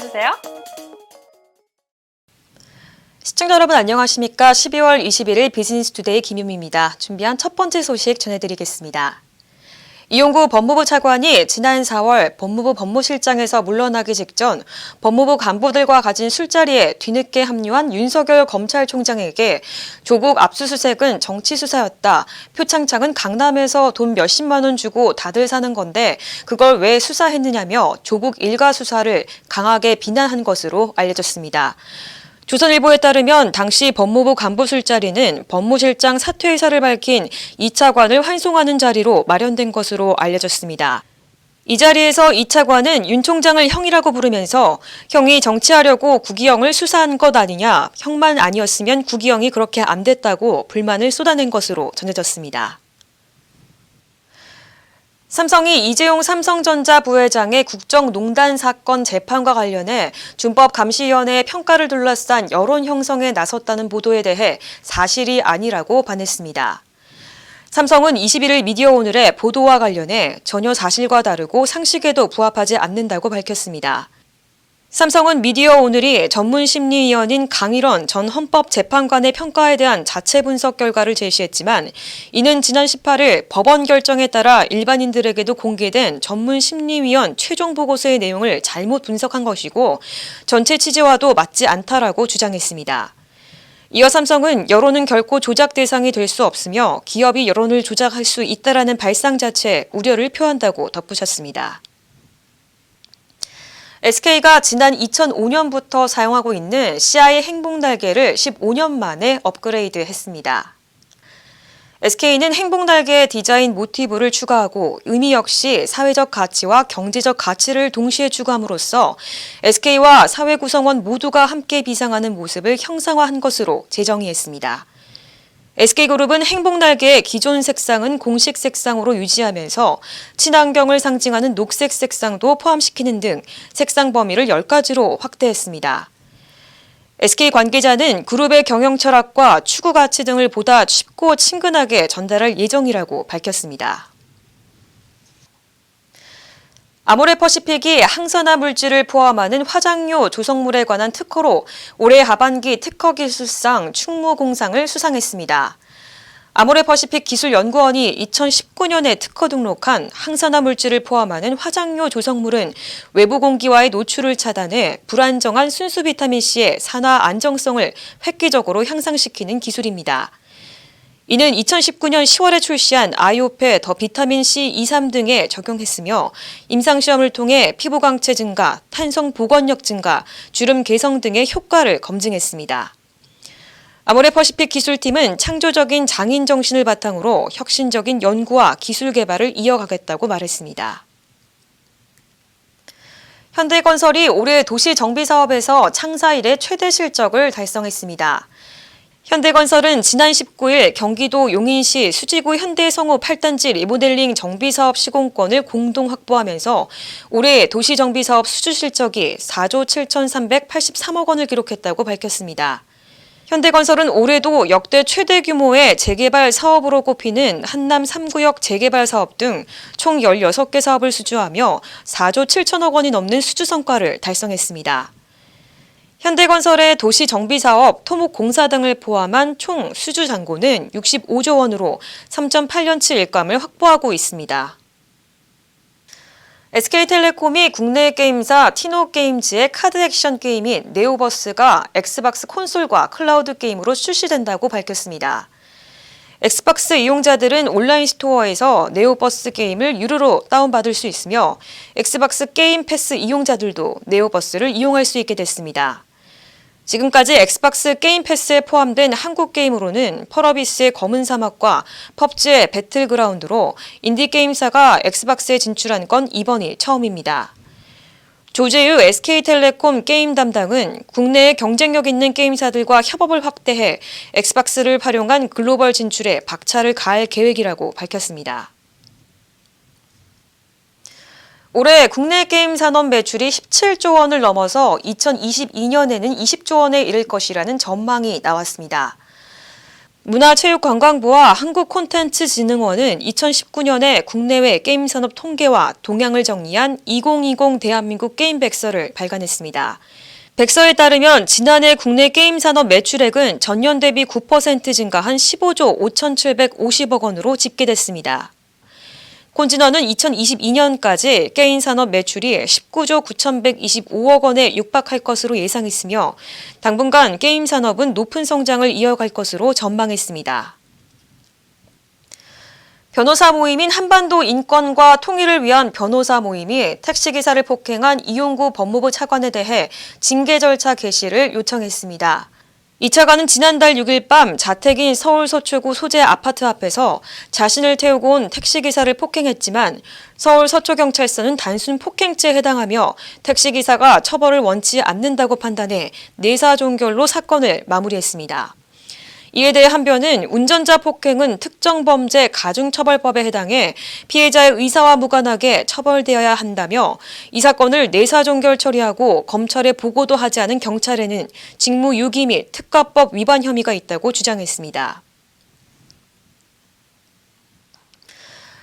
알려주세요. 시청자 여러분 안녕하십니까? 12월 21일 비즈니스투데이 김유미입니다. 준비한 첫 번째 소식 전해드리겠습니다. 이용구 법무부 차관이 지난 4월 법무부 법무실장에서 물러나기 직전 법무부 간부들과 가진 술자리에 뒤늦게 합류한 윤석열 검찰총장에게 조국 압수수색은 정치수사였다. 표창장은 강남에서 돈 몇십만 원 주고 다들 사는 건데 그걸 왜 수사했느냐며 조국 일가 수사를 강하게 비난한 것으로 알려졌습니다. 조선일보에 따르면 당시 법무부 간부 술자리는 법무실장 사퇴 의사를 밝힌 이 차관을 환송하는 자리로 마련된 것으로 알려졌습니다. 이 자리에서 이 차관은 윤 총장을 형이라고 부르면서 형이 정치하려고 구기영을 수사한 것 아니냐, 형만 아니었으면 구기영이 그렇게 안 됐다고 불만을 쏟아낸 것으로 전해졌습니다. 삼성이 이재용 삼성전자 부회장의 국정농단 사건 재판과 관련해 준법감시위원회의 평가를 둘러싼 여론 형성에 나섰다는 보도에 대해 사실이 아니라고 반했습니다. 삼성은 21일 미디어오늘의 보도와 관련해 전혀 사실과 다르고 상식에도 부합하지 않는다고 밝혔습니다. 삼성은 미디어오늘이 전문심리위원인 강일원 전 헌법재판관의 평가에 대한 자체 분석 결과를 제시했지만 이는 지난 18일 법원 결정에 따라 일반인들에게도 공개된 전문심리위원 최종 보고서의 내용을 잘못 분석한 것이고 전체 취지와도 맞지 않다라고 주장했습니다. 이어 삼성은 여론은 결코 조작 대상이 될 수 없으며 기업이 여론을 조작할 수 있다라는 발상 자체에 우려를 표한다고 덧붙였습니다. SK가 지난 2005년부터 사용하고 있는 CI 행복날개를 15년 만에 업그레이드했습니다. SK는 행복날개의 디자인 모티브를 추가하고 의미 역시 사회적 가치와 경제적 가치를 동시에 추구함으로써 SK와 사회 구성원 모두가 함께 비상하는 모습을 형상화한 것으로 재정의했습니다. SK그룹은 행복날개의 기존 색상은 공식 색상으로 유지하면서 친환경을 상징하는 녹색 색상도 포함시키는 등 색상 범위를 10가지로 확대했습니다. SK 관계자는 그룹의 경영 철학과 추구 가치 등을 보다 쉽고 친근하게 전달할 예정이라고 밝혔습니다. 아모레퍼시픽이 항산화 물질을 포함하는 화장료 조성물에 관한 특허로 올해 하반기 특허기술상 충무공상을 수상했습니다. 아모레퍼시픽 기술연구원이 2019년에 특허 등록한 항산화 물질을 포함하는 화장료 조성물은 외부 공기와의 노출을 차단해 불안정한 순수 비타민C의 산화 안정성을 획기적으로 향상시키는 기술입니다. 이는 2019년 10월에 출시한 아이오페 더 비타민C 23 등에 적용했으며 임상시험을 통해 피부 강체 증가, 탄성 복원력 증가, 주름 개성 등의 효과를 검증했습니다. 아모레퍼시픽 기술팀은 창조적인 장인 정신을 바탕으로 혁신적인 연구와 기술 개발을 이어가겠다고 말했습니다. 현대건설이 올해 도시 정비 사업에서 창사 이래 최대 실적을 달성했습니다. 현대건설은 지난 19일 경기도 용인시 수지구 현대성호 8단지 리모델링 정비사업 시공권을 공동 확보하면서 올해 도시정비사업 수주 실적이 4조 7,383억 원을 기록했다고 밝혔습니다. 현대건설은 올해도 역대 최대 규모의 재개발 사업으로 꼽히는 한남 3구역 재개발 사업 등 총 16개 사업을 수주하며 4조 7천억 원이 넘는 수주 성과를 달성했습니다. 현대건설의 도시정비사업, 토목공사 등을 포함한 총 수주 잔고는 65조 원으로 3.8년치 일감을 확보하고 있습니다. SK텔레콤이 국내 게임사 티노게임즈의 카드 액션 게임인 네오버스가 엑스박스 콘솔과 클라우드 게임으로 출시된다고 밝혔습니다. 엑스박스 이용자들은 온라인 스토어에서 네오버스 게임을 유료로 다운받을 수 있으며 엑스박스 게임 패스 이용자들도 네오버스를 이용할 수 있게 됐습니다. 지금까지 엑스박스 게임 패스에 포함된 한국 게임으로는 펄어비스의 검은 사막과 펍지의 배틀그라운드로 인디게임사가 엑스박스에 진출한 건 이번이 처음입니다. 조재유 SK텔레콤 게임 담당은 국내에 경쟁력 있는 게임사들과 협업을 확대해 엑스박스를 활용한 글로벌 진출에 박차를 가할 계획이라고 밝혔습니다. 올해 국내 게임 산업 매출이 17조 원을 넘어서 2022년에는 20조 원에 이를 것이라는 전망이 나왔습니다. 문화체육관광부와 한국콘텐츠진흥원은 2019년에 국내외 게임산업 통계와 동향을 정리한 2020 대한민국 게임 백서를 발간했습니다. 백서에 따르면 지난해 국내 게임산업 매출액은 전년 대비 9% 증가한 15조 5,750억 원으로 집계됐습니다. 콘진원은 2022년까지 게임 산업 매출이 19조 9,125억 원에 육박할 것으로 예상했으며 당분간 게임 산업은 높은 성장을 이어갈 것으로 전망했습니다. 변호사 모임인 한반도 인권과 통일을 위한 변호사 모임이 택시기사를 폭행한 이용구 법무부 차관에 대해 징계 절차 개시를 요청했습니다. 이 차관은 지난달 6일 밤 자택인 서울 서초구 소재 아파트 앞에서 자신을 태우고 온 택시기사를 폭행했지만 서울 서초경찰서는 단순 폭행죄에 해당하며 택시기사가 처벌을 원치 않는다고 판단해 내사종결로 사건을 마무리했습니다. 이에 대해 한변은 운전자 폭행은 특정범죄 가중처벌법에 해당해 피해자의 의사와 무관하게 처벌되어야 한다며 이 사건을 내사종결 처리하고 검찰에 보고도 하지 않은 경찰에는 직무유기 및 특가법 위반 혐의가 있다고 주장했습니다.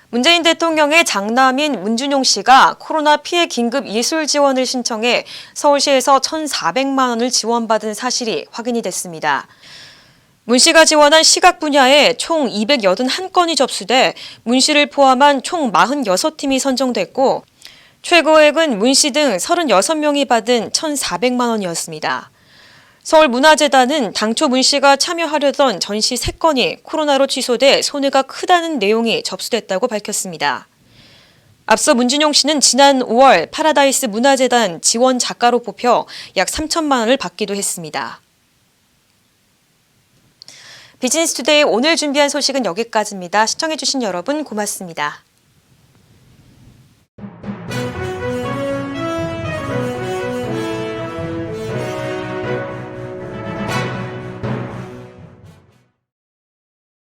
문재인 대통령의 장남인 문준용 씨가 코로나 피해 긴급 예술 지원을 신청해 서울시에서 1,400만 원을 지원받은 사실이 확인이 됐습니다. 문 씨가 지원한 시각 분야에 총 281건이 접수돼 문 씨를 포함한 총 46팀이 선정됐고 최고액은 문 씨 등 36명이 받은 1,400만 원이었습니다. 서울문화재단은 당초 문 씨가 참여하려던 전시 3건이 코로나로 취소돼 손해가 크다는 내용이 접수됐다고 밝혔습니다. 앞서 문준용 씨는 지난 5월 파라다이스 문화재단 지원 작가로 뽑혀 약 3천만 원을 받기도 했습니다. 비즈니스투데이 오늘 준비한 소식은 여기까지입니다. 시청해주신 여러분 고맙습니다.